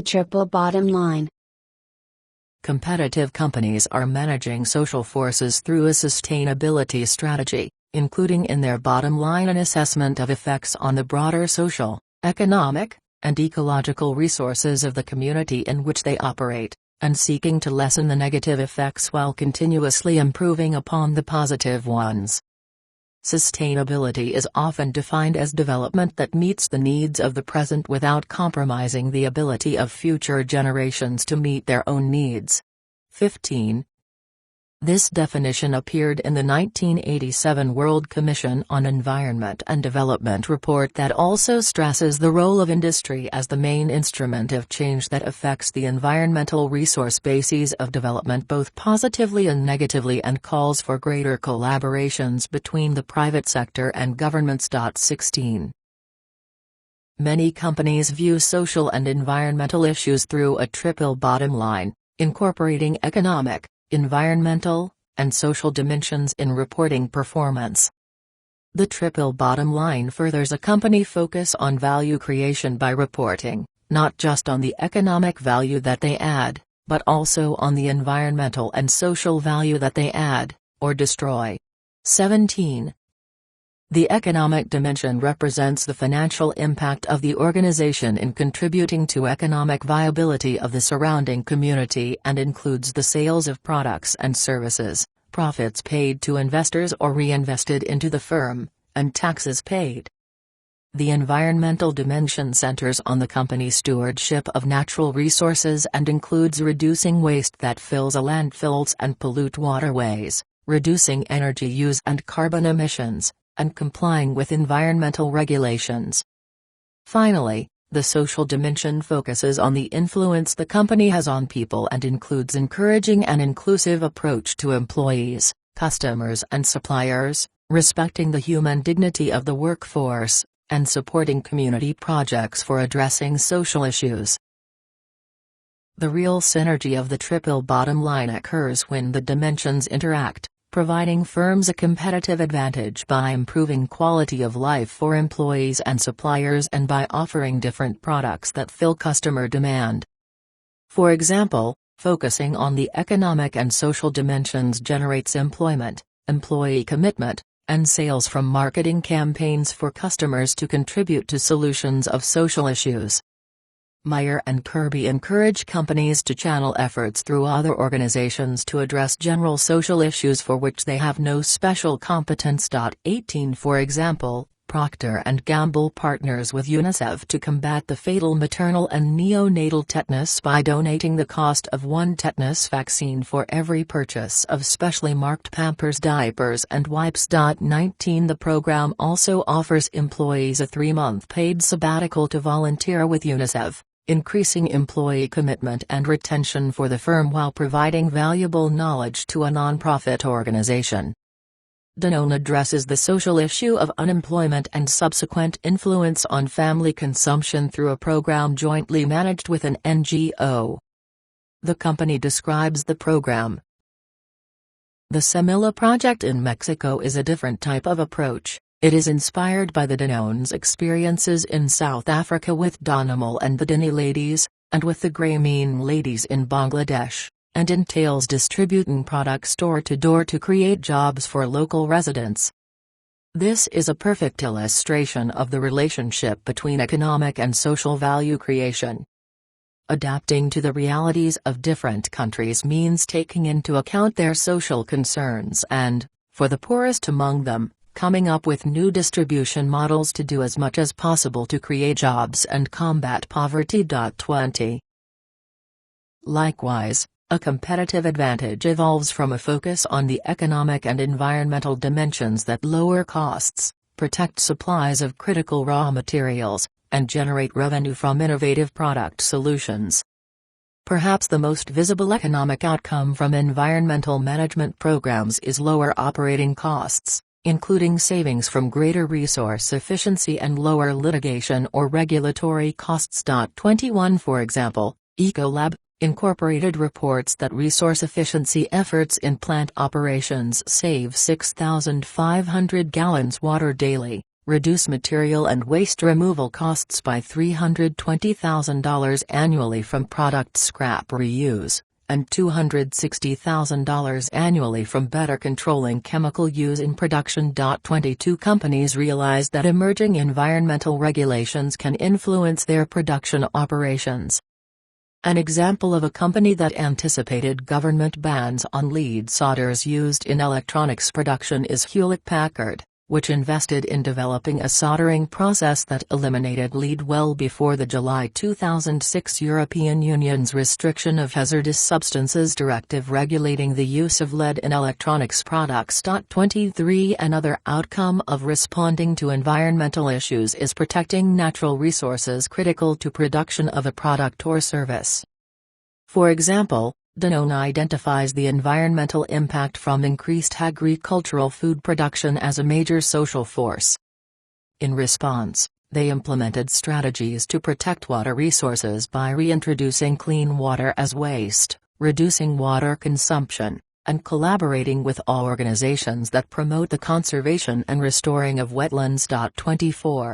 triple bottom line. Competitive companies are managing social forces through a sustainability strategy, including in their bottom line an assessment of effects on the broader social, economic, and ecological resources of the community in which they operate, and seeking to lessen the negative effects while continuously improving upon the positive ones. Sustainability is often defined as development that meets the needs of the present without compromising the ability of future generations to meet their own needs. 15. This definition appeared in the 1987 World Commission on Environment and Development report that also stresses the role of industry as the main instrument of change that affects the environmental resource bases of development both positively and negatively, and calls for greater collaborations between the private sector and governments. 16. Many companies view social and environmental issues through a triple bottom line, incorporating economic, environmental, and social dimensions in reporting performance. The triple bottom line furthers a company focus on value creation by reporting, not just on the economic value that they add, but also on the environmental and social value that they add, or destroy. 17. The economic dimension represents the financial impact of the organization in contributing to economic viability of the surrounding community and includes the sales of products and services, profits paid to investors or reinvested into the firm, and taxes paid. The environmental dimension centers on the company's stewardship of natural resources and includes reducing waste that fills landfills and pollute waterways, reducing energy use and carbon emissions, and complying with environmental regulations. Finally, the social dimension focuses on the influence the company has on people and includes encouraging an inclusive approach to employees, customers and suppliers, respecting the human dignity of the workforce, and supporting community projects for addressing social issues. The real synergy of the triple bottom line occurs when the dimensions interact, providing firms a competitive advantage by improving quality of life for employees and suppliers and by offering different products that fill customer demand. For example, focusing on the economic and social dimensions generates employment, employee commitment, and sales from marketing campaigns for customers to contribute to solutions of social issues. Meyer and Kirby encourage companies to channel efforts through other organizations to address general social issues for which they have no special competence. 18 For example, Procter & Gamble partners with UNICEF to combat the fatal maternal and neonatal tetanus by donating the cost of one tetanus vaccine for every purchase of specially marked Pampers diapers and wipes. 19 The program also offers employees a 3-month paid sabbatical to volunteer with UNICEF, increasing employee commitment and retention for the firm while providing valuable knowledge to a nonprofit organization. Danone addresses the social issue of unemployment and subsequent influence on family consumption through a program jointly managed with an NGO. The company describes the program. The Semilla project in Mexico is a different type of approach. It is inspired by the Danone's experiences in South Africa with Danimal and the Dini ladies, and with the Grameen ladies in Bangladesh, and entails distributing products door to door to create jobs for local residents. This is a perfect illustration of the relationship between economic and social value creation. Adapting to the realities of different countries means taking into account their social concerns and, for the poorest among them, coming up with new distribution models to do as much as possible to create jobs and combat poverty. 20. Likewise, a competitive advantage evolves from a focus on the economic and environmental dimensions that lower costs, protect supplies of critical raw materials, and generate revenue from innovative product solutions. Perhaps the most visible economic outcome from environmental management programs is lower operating costs, including savings from greater resource efficiency and lower litigation or regulatory costs. 21 For example, Ecolab, Incorporated reports that resource efficiency efforts in plant operations save 6,500 gallons water daily, reduce material and waste removal costs by $320,000 annually from product scrap reuse, and $260,000 annually from better controlling chemical use in production. 22 companies realized that emerging environmental regulations can influence their production operations. An example of a company that anticipated government bans on lead solders used in electronics production is Hewlett-Packard, which invested in developing a soldering process that eliminated lead well before the July 2006 European Union's Restriction of Hazardous Substances Directive regulating the use of lead in electronics products. 23 Another outcome of responding to environmental issues is protecting natural resources critical to production of a product or service. For example, Danone identifies the environmental impact from increased agricultural food production as a major social force. In response, they implemented strategies to protect water resources by reintroducing clean water as waste, reducing water consumption, and collaborating with all organizations that promote the conservation and restoring of wetlands. 24